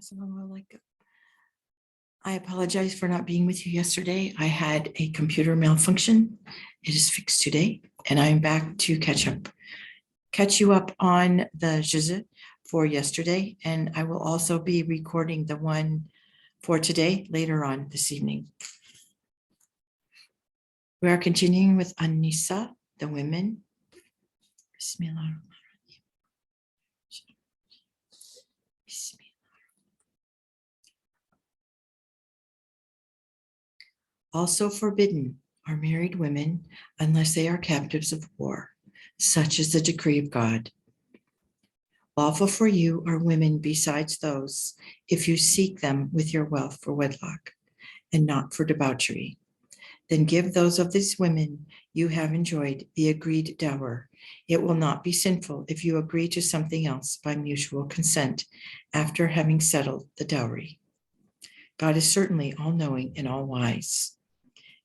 Assalamualaikum. I apologize for not being with you yesterday. I had a computer malfunction. It is fixed today, and I'm back to catch you up on the Juz for yesterday, and I will also be recording the one for today later on this evening. We are continuing with An-Nisa, the women. Bismillah. Also forbidden are married women unless they are captives of war. Such is the decree of God. Lawful for you are women besides those, if you seek them with your wealth for wedlock, and not for debauchery. Then give those of these women you have enjoyed the agreed dower. It will not be sinful if you agree to something else by mutual consent after having settled the dowry. God is certainly all-knowing and all-wise.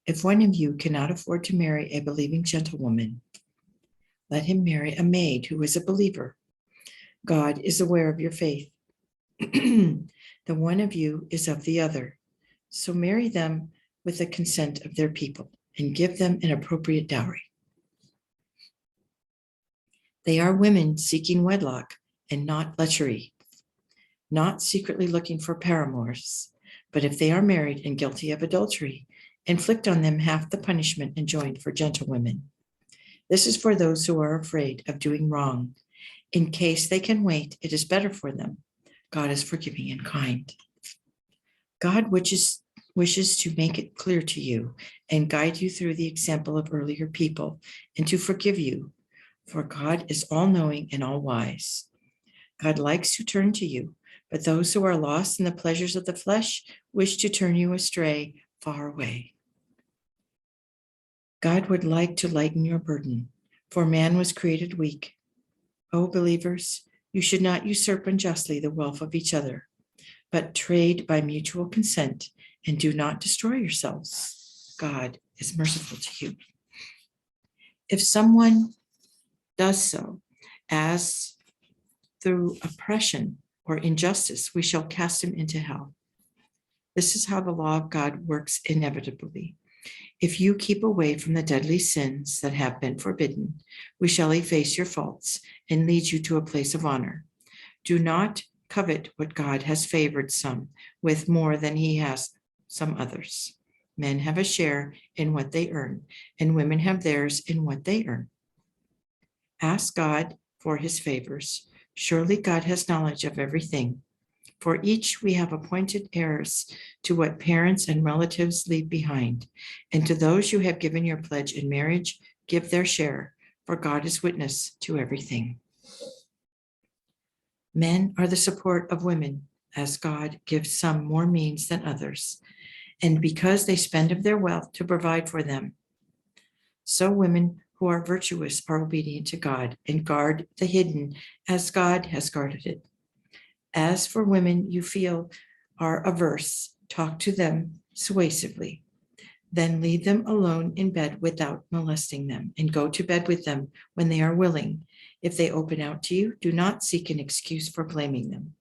If one of you cannot afford to marry a believing gentlewoman, let him marry a maid who is a believer. God is aware of your faith. The one of you is of the other. So marry them with the consent of their people and give them an appropriate dowry. They are women seeking wedlock and not lechery, not secretly looking for paramours. But if they are married and guilty of adultery, inflict on them half the punishment enjoined for gentlewomen. This is for those who are afraid of doing wrong. In case they can wait, it is better for them. God is forgiving and kind. God wishes to make it clear to you and guide you through the example of earlier people and to forgive you, for God is all-knowing and all-wise. God likes to turn to you, but those who are lost in the pleasures of the flesh wish to turn you astray far away. God would like to lighten your burden, for man was created weak. O believers, you should not usurp unjustly the wealth of each other, but trade by mutual consent and do not destroy yourselves. God is merciful to you. If someone does so, as through oppression or injustice, we shall cast him into hell. This is how the law of God works inevitably. If you keep away from the deadly sins that have been forbidden, we shall efface your faults and lead you to a place of honor. Do not covet what God has favored some with more than he has some others. Men have a share in what they earn, and women have theirs in what they earn. Ask God for his favors. Surely God has knowledge of everything. For each we have appointed heirs to what parents and relatives leave behind, and to those you have given your pledge in marriage, give their share, for God is witness to everything. Men are the support of women, as God gives some more means than others, and because they spend of their wealth to provide for them. So women who are virtuous are obedient to God and guard the hidden as God has guarded it. As for women you feel are averse, talk to them suasively. Then leave them alone in bed without molesting them, and go to bed with them when they are willing. If they open out to you, do not seek an excuse for blaming them.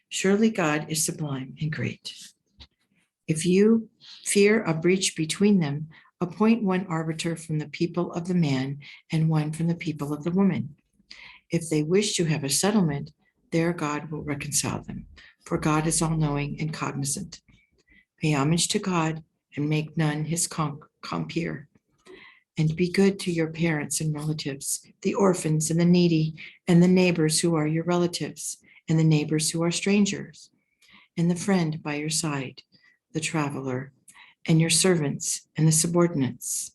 Surely God is sublime and great. If you fear a breach between them, appoint one arbiter from the people of the man and one from the people of the woman. If they wish to have a settlement, their God will reconcile them, for God is all-knowing and cognizant. Pay homage to God and make none his compeer. And be good to your parents and relatives, the orphans and the needy, and the neighbors who are your relatives, and the neighbors who are strangers, and the friend by your side, the traveler, and your servants and the subordinates.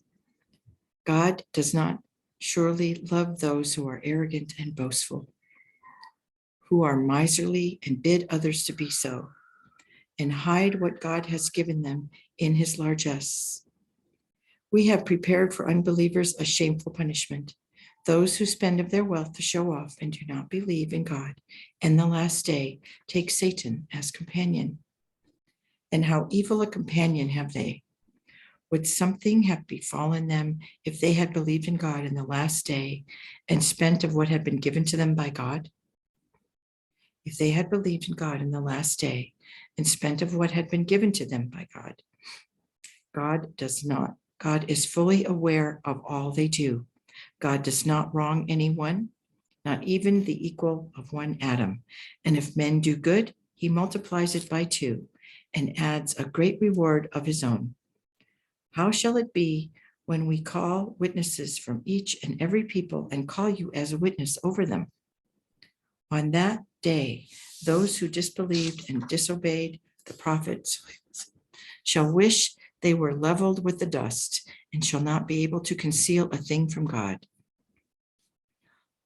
God does not surely love those who are arrogant and boastful, who are miserly and bid others to be so, and hide what God has given them in his largesse. We have prepared for unbelievers a shameful punishment, those who spend of their wealth to show off and do not believe in God and the last day take Satan as companion. And how evil a companion have they? Would something have befallen them if they had believed in God in the last day and spent of what had been given to them by God? If they had believed in God in the last day and spent of what had been given to them by God, God does not. God is fully aware of all they do. God does not wrong anyone, not even the equal of one atom. And if men do good, he multiplies it by 2 and adds a great reward of his own. How shall it be when we call witnesses from each and every people and call you as a witness over them? On that day, those who disbelieved and disobeyed the prophets shall wish they were leveled with the dust and shall not be able to conceal a thing from God.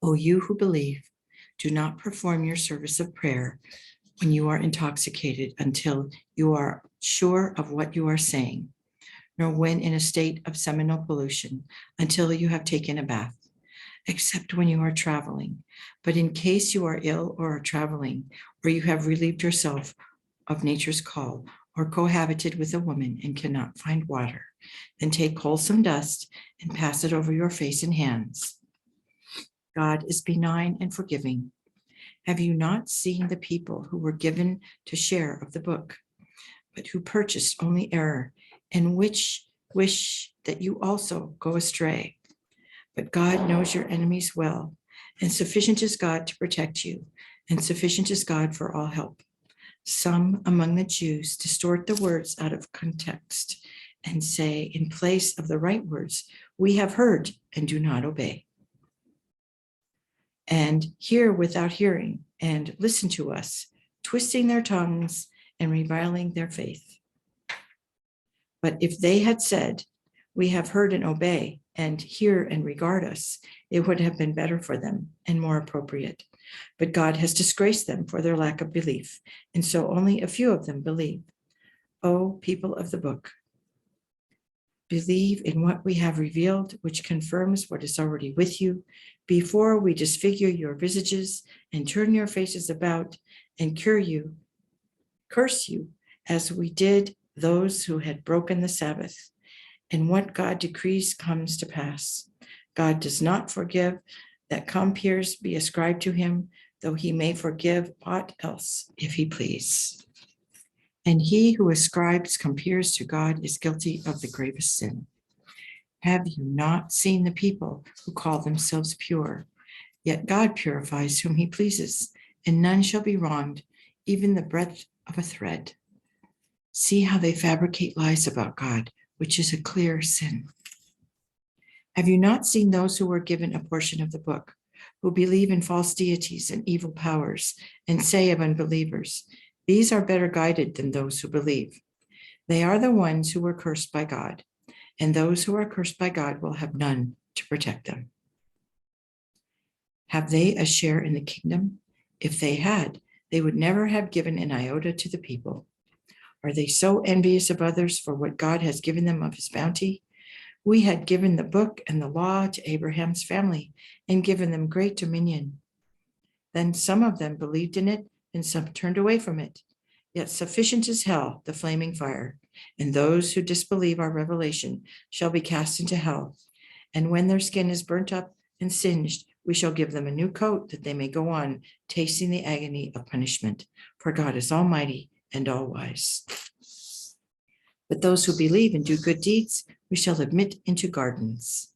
O you who believe, do not perform your service of prayer when you are intoxicated until you are sure of what you are saying, nor when in a state of seminal pollution until you have taken a bath, except when you are traveling. But in case you are ill or are traveling, or you have relieved yourself of nature's call, or cohabited with a woman and cannot find water, then take wholesome dust and pass it over your face and hands. God is benign and forgiving. Have you not seen the people who were given to share of the book, but who purchased only error, and which wish that you also go astray? But God knows your enemies well, and sufficient is God to protect you, and sufficient is God for all help. Some among the Jews distort the words out of context and say, in place of the right words, we have heard and do not obey. And hear without hearing, and listen to us, twisting their tongues and reviling their faith. But if they had said, we have heard and obey, and hear and regard us, it would have been better for them and more appropriate. But God has disgraced them for their lack of belief, and so only a few of them believe. O people of the book, believe in what we have revealed, which confirms what is already with you, before we disfigure your visages and turn your faces about and curse you, as we did those who had broken the Sabbath. And what God decrees comes to pass. God does not forgive that compeers be ascribed to him, though he may forgive aught else if he please. And he who ascribes compeers to God is guilty of the gravest sin. Have you not seen the people who call themselves pure? Yet God purifies whom he pleases, and none shall be wronged, even the breadth of a thread. See how they fabricate lies about God, which is a clear sin. Have you not seen those who were given a portion of the book, who believe in false deities and evil powers, and say of unbelievers, these are better guided than those who believe? They are the ones who were cursed by God, and those who are cursed by God will have none to protect them. Have they a share in the kingdom? If they had, they would never have given an iota to the people. Are they so envious of others for what God has given them of his bounty? We had given the book and the law to Abraham's family and given them great dominion. Then some of them believed in it and some turned away from it. Yet sufficient is hell, the flaming fire, and those who disbelieve our revelation shall be cast into hell. And when their skin is burnt up and singed, we shall give them a new coat that they may go on tasting the agony of punishment. For God is almighty and all wise. But those who believe and do good deeds, we shall admit into gardens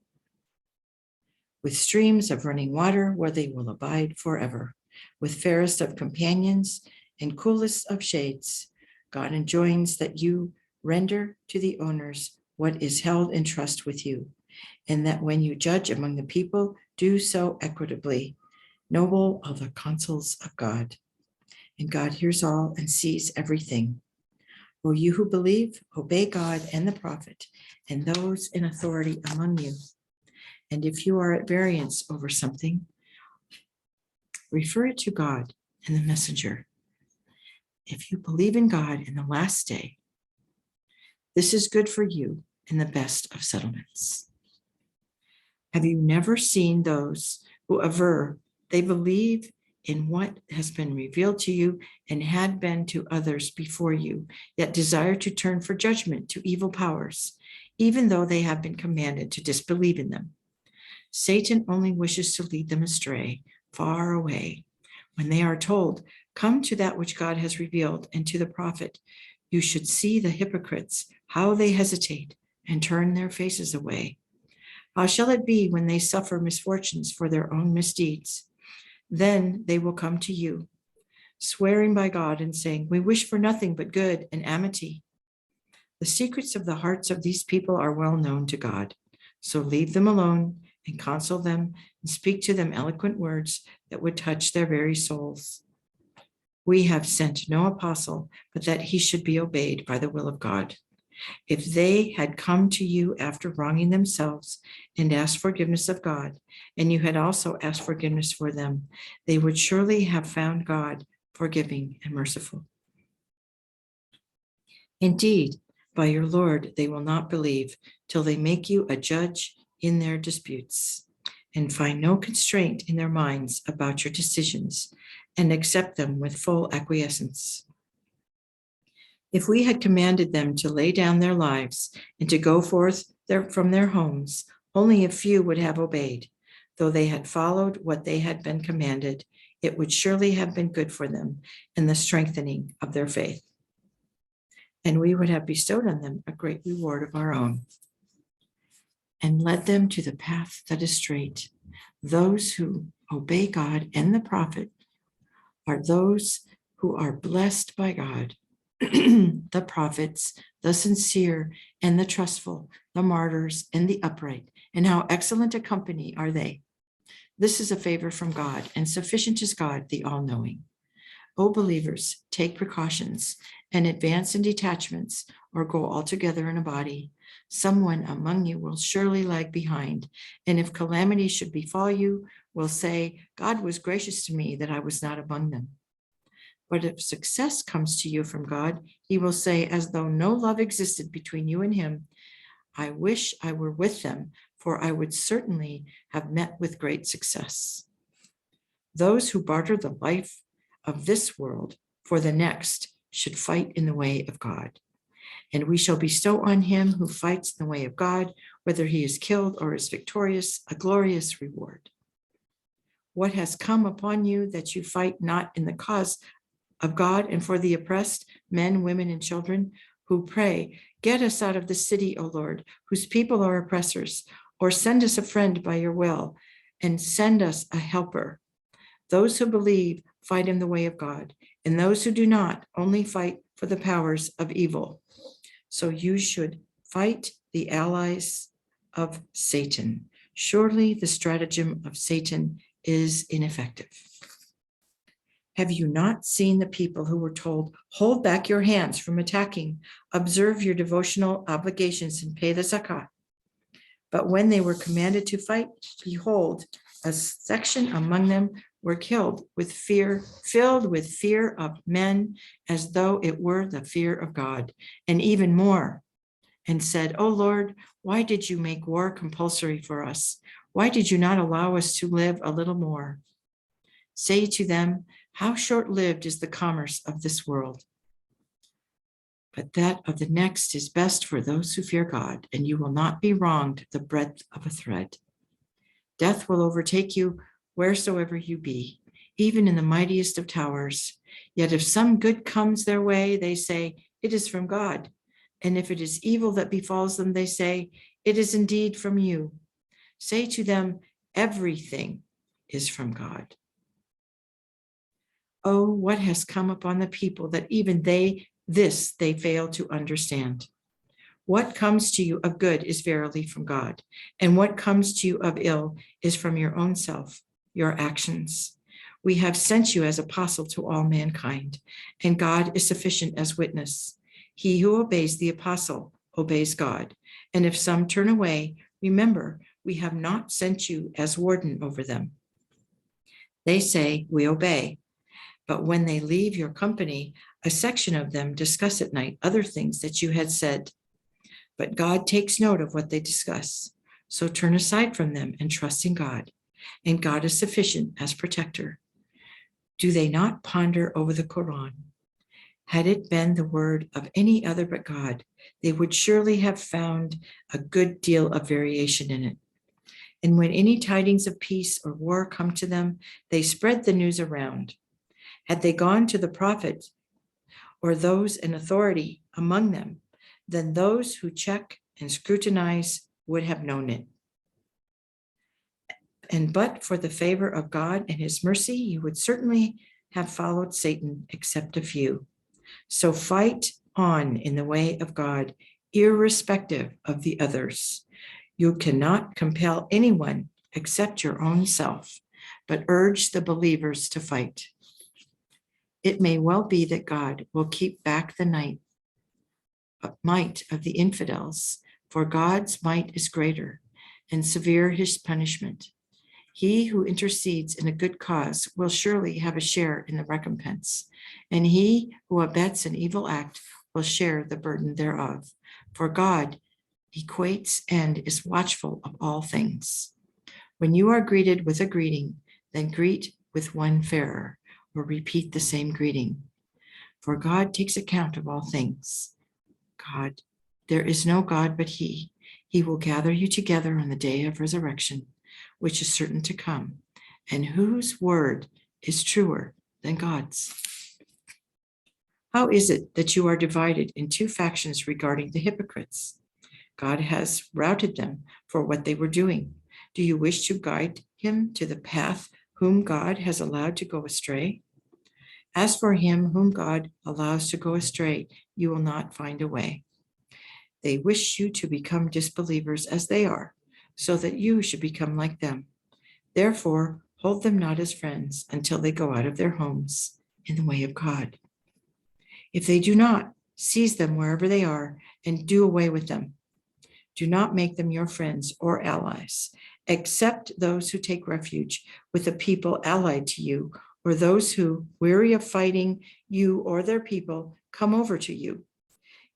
with streams of running water where they will abide forever, with fairest of companions and coolest of shades. God enjoins that you render to the owners what is held in trust with you, and that when you judge among the people, do so equitably. Noble are the counsels of God, and God hears all and sees everything. O you who believe, obey God and the prophet and those in authority among you. And if you are at variance over something, refer it to God and the messenger. If you believe in God in the last day, this is good for you and the best of settlements. Have you never seen those who aver they believe in what has been revealed to you and had been to others before you, yet desire to turn for judgment to evil powers, even though they have been commanded to disbelieve in them? Satan only wishes to lead them astray, far away. When they are told, Come to that which God has revealed, and to the prophet. You should see the hypocrites, how they hesitate and turn their faces away. How shall it be when they suffer misfortunes for their own misdeeds? Then they will come to you, swearing by God and saying, we wish for nothing but good and amity. The secrets of the hearts of these people are well known to God. So leave them alone and counsel them and speak to them eloquent words that would touch their very souls. We have sent no apostle, but that he should be obeyed by the will of God. If they had come to you after wronging themselves and asked forgiveness of God, and you had also asked forgiveness for them, they would surely have found God forgiving and merciful. Indeed, by your Lord, they will not believe till they make you a judge in their disputes and find no constraint in their minds about your decisions and accept them with full acquiescence. If we had commanded them to lay down their lives and to go forth from their homes, only a few would have obeyed. Though they had followed what they had been commanded, it would surely have been good for them in the strengthening of their faith. And we would have bestowed on them a great reward of our own and led them to the path that is straight. Those who obey God and the prophet are those who are blessed by God. The prophets, the sincere and the trustful, the martyrs and the upright, and how excellent a company are they. This is a favor from God, and sufficient is God, the all-knowing. O believers, take precautions and advance in detachments or go altogether in a body. Someone among you will surely lag behind, and if calamity should befall you, will say, God was gracious to me that I was not among them. But if success comes to you from God, he will say, as though no love existed between you and him, I wish I were with them, for I would certainly have met with great success. Those who barter the life of this world for the next should fight in the way of God. And we shall bestow on him who fights in the way of God, whether he is killed or is victorious, a glorious reward. What has come upon you that you fight not in the cause of God and for the oppressed, men, women, and children, who pray, get us out of the city, O Lord, whose people are oppressors, or send us a friend by your will, and send us a helper. Those who believe fight in the way of God, and those who do not only fight for the powers of evil. So you should fight the allies of Satan. Surely the stratagem of Satan is ineffective. Have you not seen the people who were told, hold back your hands from attacking, observe your devotional obligations and pay the zakat? But when they were commanded to fight, behold, a section among them were killed with fear, filled with fear of men, as though it were the fear of God, and even more, and said, O Lord, why did you make war compulsory for us? Why did you not allow us to live a little more? Say to them, how short-lived is the commerce of this world? But that of the next is best for those who fear God, and you will not be wronged the breadth of a thread. Death will overtake you wheresoever you be, even in the mightiest of towers. Yet if some good comes their way, they say, it is from God. And if it is evil that befalls them, they say, it is indeed from you. Say to them, everything is from God. Oh, what has come upon the people that even they fail to understand. What comes to you of good is verily from God, and what comes to you of ill is from your own self, your actions. We have sent you as apostle to all mankind, and God is sufficient as witness. He who obeys the apostle obeys God, and if some turn away, remember, we have not sent you as warden over them. They say, we obey. But when they leave your company, a section of them discuss at night other things that you had said. But God takes note of what they discuss. So turn aside from them and trust in God. And God is sufficient as protector. Do they not ponder over the Quran? Had it been the word of any other but God, they would surely have found a good deal of variation in it. And when any tidings of peace or war come to them, they spread the news around. Had they gone to the prophet or those in authority among them, then those who check and scrutinize would have known it. And but for the favor of God and his mercy, you would certainly have followed Satan, except a few. So fight on in the way of God, irrespective of the others. You cannot compel anyone except your own self, but urge the believers to fight. It may well be that God will keep back the might of the infidels, for God's might is greater, and severe his punishment. He who intercedes in a good cause will surely have a share in the recompense, and he who abets an evil act will share the burden thereof. For God equates and is watchful of all things. When you are greeted with a greeting, then greet with one fairer, or repeat the same greeting. For God takes account of all things. God, there is no God but he. He will gather you together on the day of resurrection, which is certain to come, and whose word is truer than God's. How is it that you are divided in two factions regarding the hypocrites? God has routed them for what they were doing. Do you wish to guide him to the path whom God has allowed to go astray? As for him whom God allows to go astray, you will not find a way. They wish you to become disbelievers as they are, so that you should become like them. Therefore, hold them not as friends until they go out of their homes in the way of God. If they do not, seize them wherever they are and do away with them. Do not make them your friends or allies, except those who take refuge with the people allied to you, or those who, weary of fighting you or their people, come over to you.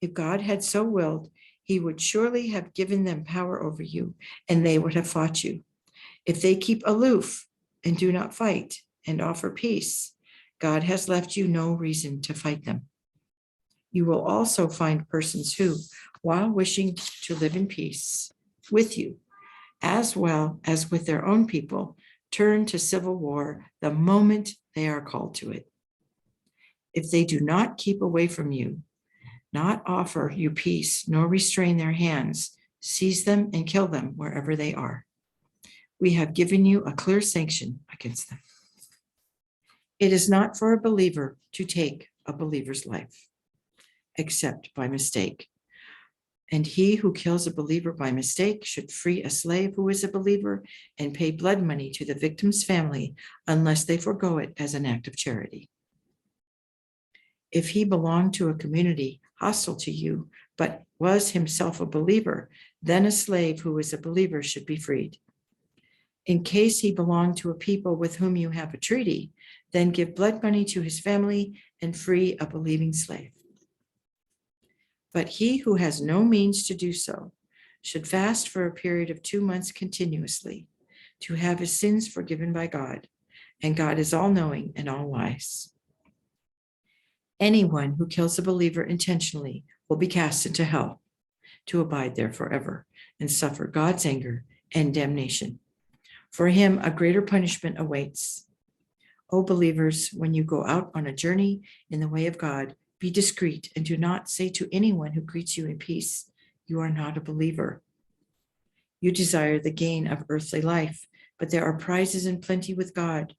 If God had so willed, he would surely have given them power over you, and they would have fought you. If they keep aloof and do not fight and offer peace, God has left you no reason to fight them. You will also find persons who, while wishing to live in peace with you, as well as with their own people, turn to civil war the moment they are called to it. If they do not keep away from you, not offer you peace, nor restrain their hands, seize them and kill them wherever they are. We have given you a clear sanction against them. It is not for a believer to take a believer's life, except by mistake. And he who kills a believer by mistake should free a slave who is a believer and pay blood money to the victim's family unless they forego it as an act of charity. If he belonged to a community hostile to you, but was himself a believer, then a slave who is a believer should be freed. In case he belonged to a people with whom you have a treaty, then give blood money to his family and free a believing slave. But he who has no means to do so should fast for a period of 2 months continuously to have his sins forgiven by God, and God is all-knowing and all-wise. Anyone who kills a believer intentionally will be cast into hell to abide there forever and suffer God's anger and damnation. For him, a greater punishment awaits. O believers, when you go out on a journey in the way of God, be discreet and do not say to anyone who greets you in peace, you are not a believer. You desire the gain of earthly life, but there are prizes in plenty with God.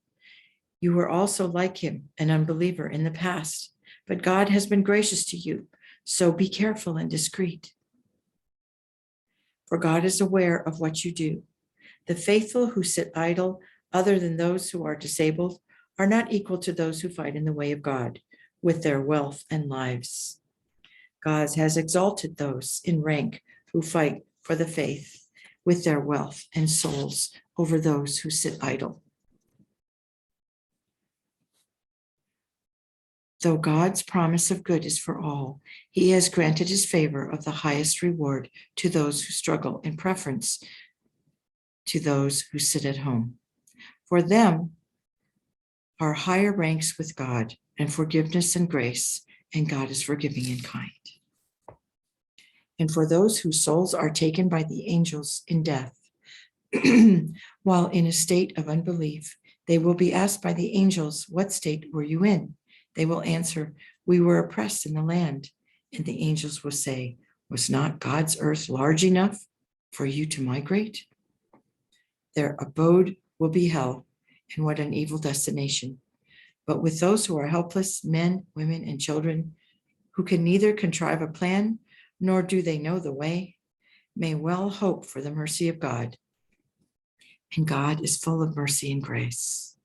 You were also like him, an unbeliever in the past, but God has been gracious to you, so be careful and discreet. For God is aware of what you do. The faithful who sit idle, other than those who are disabled, are not equal to those who fight in the way of God with their wealth and lives. God has exalted those in rank who fight for the faith with their wealth and souls over those who sit idle. Though God's promise of good is for all, he has granted his favor of the highest reward to those who struggle in preference to those who sit at home. For them are higher ranks with God and forgiveness and grace, and God is forgiving and kind. And for those whose souls are taken by the angels in death, while in a state of unbelief, They will be asked by the angels, what state were you in? They will answer, we were oppressed in the land. And the angels will say, was not God's earth large enough for you to migrate? Their abode will be hell, and what an evil destination. But with those who are helpless, men, women, and children, who can neither contrive a plan, nor do they know the way, may well hope for the mercy of God. And God is full of mercy and grace.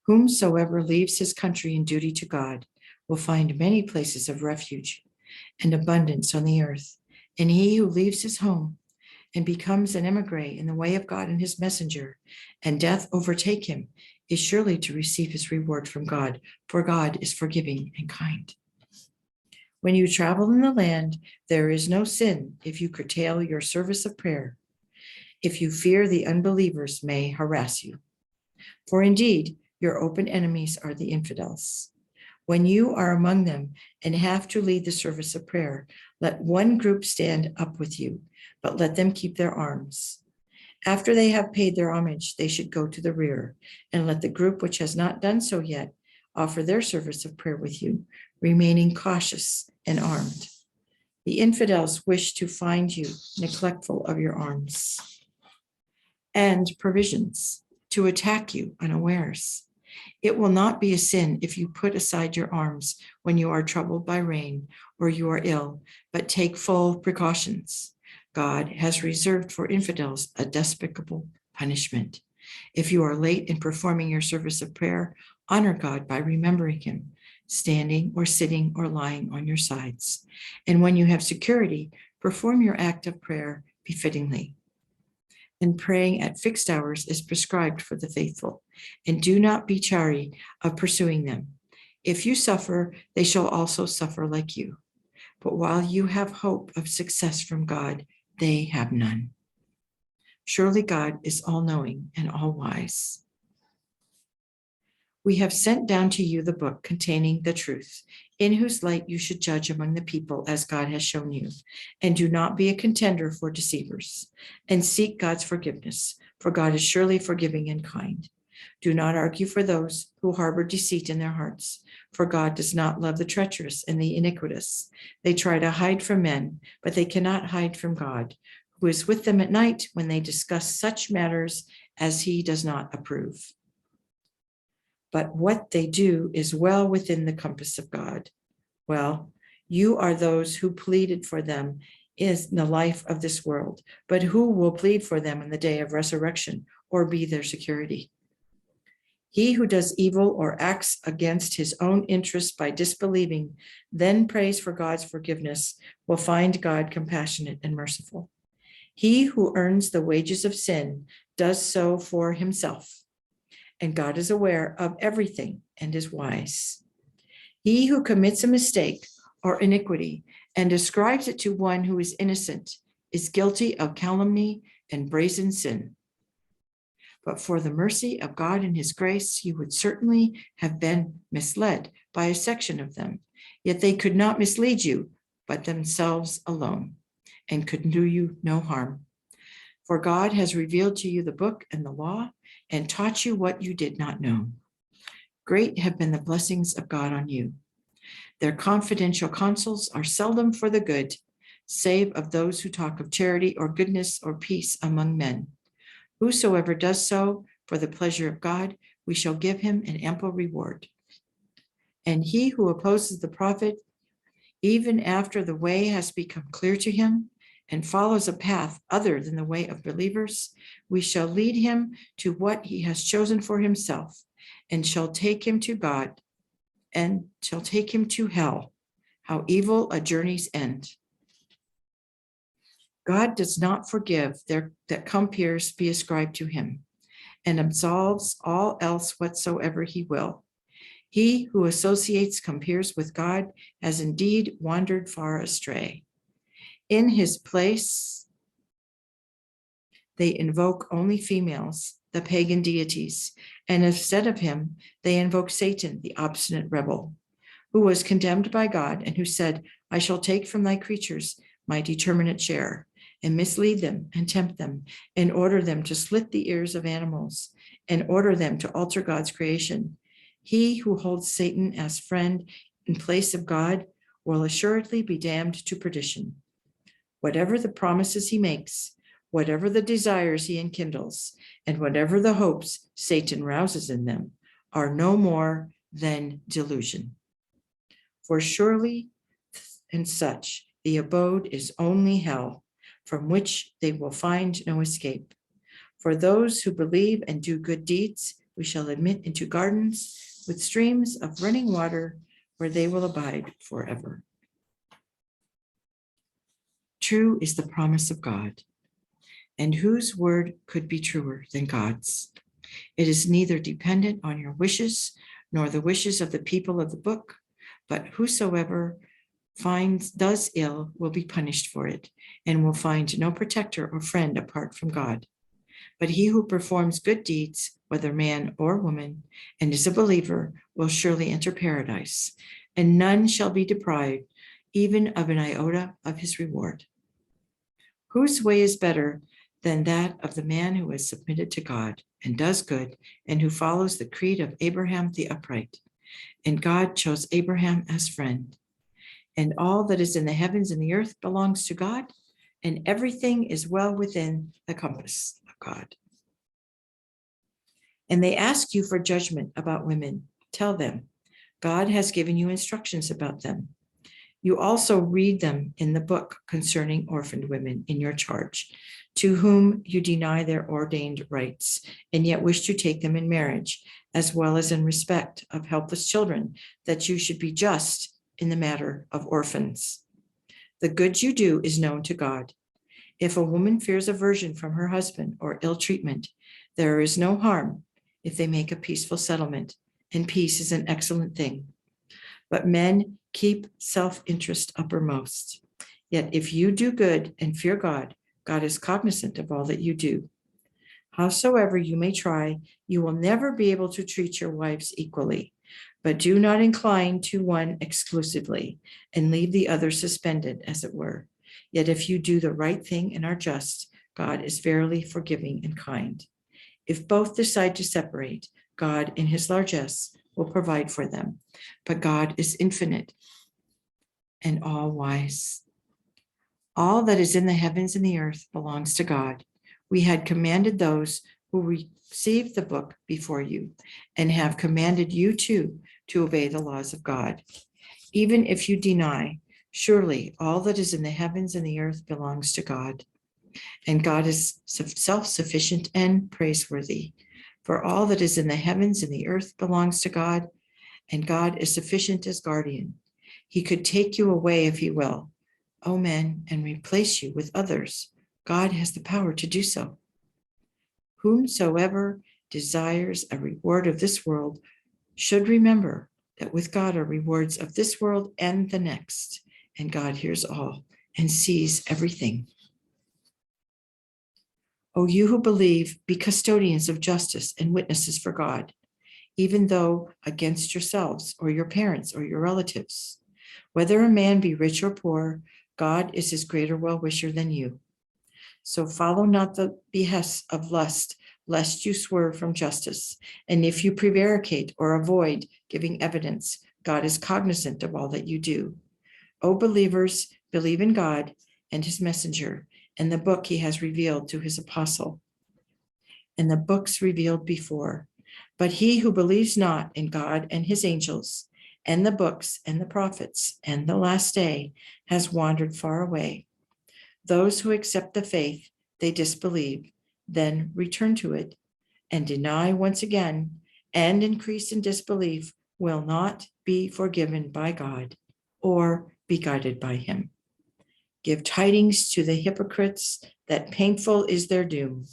Whomsoever leaves his country in duty to God will find many places of refuge and abundance on the earth. And he who leaves his home and becomes an emigre in the way of God and his messenger, and death overtake him, is surely to receive his reward from God, for God is forgiving and kind. When you travel in the land, there is no sin if you curtail your service of prayer, if you fear the unbelievers may harass you. For indeed, your open enemies are the infidels. When you are among them and have to lead the service of prayer, let one group stand up with you, but let them keep their arms. After they have paid their homage, they should go to the rear, and let the group which has not done so yet offer their service of prayer with you, remaining cautious and armed. The infidels wish to find you neglectful of your arms and provisions, to attack you unawares. It will not be a sin if you put aside your arms when you are troubled by rain or you are ill, but take full precautions. God has reserved for infidels a despicable punishment. If you are late in performing your service of prayer, honor God by remembering him, standing or sitting or lying on your sides. And when you have security, perform your act of prayer befittingly. And praying at fixed hours is prescribed for the faithful, and do not be chary of pursuing them. If you suffer, they shall also suffer like you. But while you have hope of success from God, they have none. Surely God is all-knowing and all-wise. We have sent down to you the book containing the truth, in whose light you should judge among the people as God has shown you. And do not be a contender for deceivers, and seek God's forgiveness, for God is surely forgiving and kind. Do not argue for those who harbor deceit in their hearts, for God does not love the treacherous and the iniquitous. They try to hide from men, but they cannot hide from God, who is with them at night when they discuss such matters as he does not approve. But what they do is well within the compass of God. Well, you are those who pleaded for them in the life of this world, but who will plead for them in the day of resurrection or be their security? He who does evil or acts against his own interests by disbelieving, then prays for God's forgiveness, will find God compassionate and merciful. He who earns the wages of sin does so for himself, and God is aware of everything and is wise. He who commits a mistake or iniquity and ascribes it to one who is innocent is guilty of calumny and brazen sin. But for the mercy of God and his grace, you would certainly have been misled by a section of them. Yet they could not mislead you, but themselves alone, and could do you no harm. For God has revealed to you the book and the law, and taught you what you did not know. Great have been the blessings of God on you. Their confidential counsels are seldom for the good, save of those who talk of charity or goodness or peace among men. Whosoever does so for the pleasure of God, we shall give him an ample reward. And he who opposes the prophet, even after the way has become clear to him, and follows a path other than the way of believers, we shall lead him to what he has chosen for himself, and shall take him to God, and shall take him to hell. How evil a journey's end. God does not forgive that compeers be ascribed to him, and absolves all else whatsoever he will. He who associates compeers with God has indeed wandered far astray. In his place, they invoke only females, the pagan deities, and instead of him, they invoke Satan, the obstinate rebel, who was condemned by God and who said, I shall take from thy creatures my determinate share, and mislead them and tempt them and order them to slit the ears of animals and order them to alter God's creation. He who holds Satan as friend in place of God will assuredly be damned to perdition. Whatever the promises he makes, whatever the desires he enkindles, and whatever the hopes Satan rouses in them are no more than delusion. For surely in such the abode is only hell, from which they will find no escape. For those who believe and do good deeds, we shall admit into gardens with streams of running water, where they will abide forever. True is the promise of God, and whose word could be truer than God's? It is neither dependent on your wishes nor the wishes of the people of the book, but whosoever does ill will be punished for it, and will find no protector or friend apart from God. But he who performs good deeds, whether man or woman, and is a believer, will surely enter paradise, and none shall be deprived even of an iota of his reward. Whose way is better than that of the man who is submitted to God and does good, and who follows the creed of Abraham the upright? And God chose Abraham as friend. And all that is in the heavens and the earth belongs to God, and everything is well within the compass of God. And they ask you for judgment about women. Tell them, God has given you instructions about them. You also read them in the book concerning orphaned women in your charge, to whom you deny their ordained rights, and yet wish to take them in marriage, as well as in respect of helpless children, that you should be just in the matter of orphans. The good you do is known to God. If a woman fears aversion from her husband or ill treatment, there is no harm if they make a peaceful settlement, and peace is an excellent thing. But men keep self-interest uppermost. Yet if you do good and fear God, God is cognizant of all that you do. Howsoever you may try, you will never be able to treat your wives equally, but do not incline to one exclusively and leave the other suspended, as it were. Yet if you do the right thing and are just, God is verily forgiving and kind. If both decide to separate, God in his largesse will provide for them, but God is infinite and all wise. All that is in the heavens and the earth belongs to God. We had commanded those who received the book before you, and have commanded you too to obey the laws of God. Even if you deny, surely all that is in the heavens and the earth belongs to God. And God is self-sufficient and praiseworthy. For all that is in the heavens and the earth belongs to God, and God is sufficient as guardian. He could take you away if he will, O men, and replace you with others. God has the power to do so. Whomsoever desires a reward of this world should remember that with God are rewards of this world and the next, and God hears all and sees everything. O you who believe, be custodians of justice and witnesses for God, even though against yourselves or your parents or your relatives. Whether a man be rich or poor, God is his greater well-wisher than you. So follow not the behests of lust, lest you swerve from justice. And if you prevaricate or avoid giving evidence, God is cognizant of all that you do. O believers, believe in God and his messenger, and the book he has revealed to his apostle, and the books revealed before. But he who believes not in God and his angels, and the books and the prophets and the last day, has wandered far away. Those who accept the faith they disbelieve, then return to it, and deny once again, and increase in disbelief, will not be forgiven by God or be guided by him. Give tidings to the hypocrites that painful is their doom.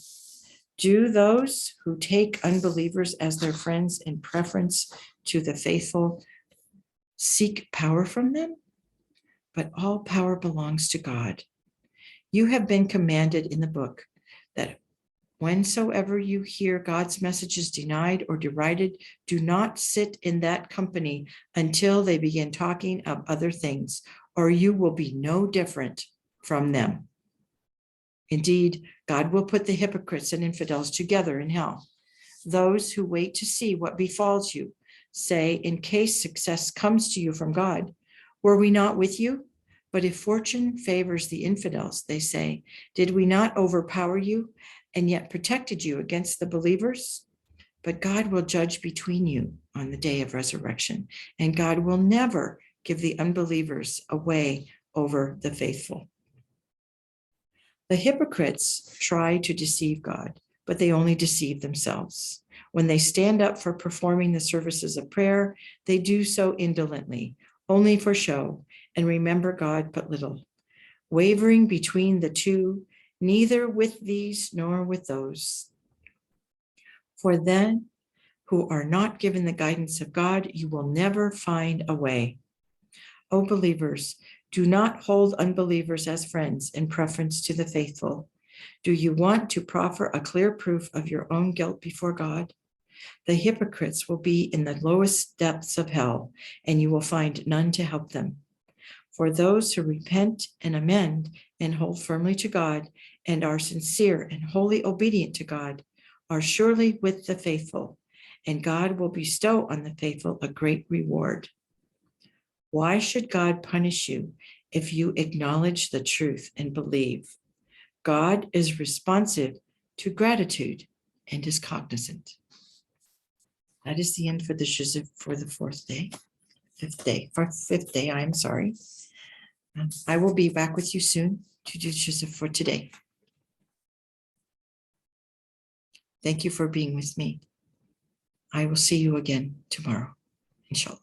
Do those who take unbelievers as their friends in preference to the faithful seek power from them? But all power belongs to God. You have been commanded in the book that whensoever you hear God's messages denied or derided, do not sit in that company until they begin talking of other things, or you will be no different from them. Indeed, God will put the hypocrites and infidels together in hell. Those who wait to see what befalls you say, in case success comes to you from God, were we not with you? But if fortune favors the infidels, they say, did we not overpower you and yet protected you against the believers? But God will judge between you on the day of resurrection, and God will never give the unbelievers away over the faithful. The hypocrites try to deceive God, but they only deceive themselves. When they stand up for performing the services of prayer, they do so indolently, only for show, and remember God but little, wavering between the two, neither with these nor with those. For then, who are not given the guidance of God, you will never find a way. O believers, do not hold unbelievers as friends in preference to the faithful. Do you want to proffer a clear proof of your own guilt before God? The hypocrites will be in the lowest depths of hell, and you will find none to help them. For those who repent and amend and hold firmly to God and are sincere and wholly obedient to God are surely with the faithful, and God will bestow on the faithful a great reward. Why should God punish you if you acknowledge the truth and believe? God is responsive to gratitude and is cognizant. That is the end for the Juz for the fifth day, I'm sorry. I will be back with you soon to do Juz for today. Thank you for being with me. I will see you again tomorrow, inshallah.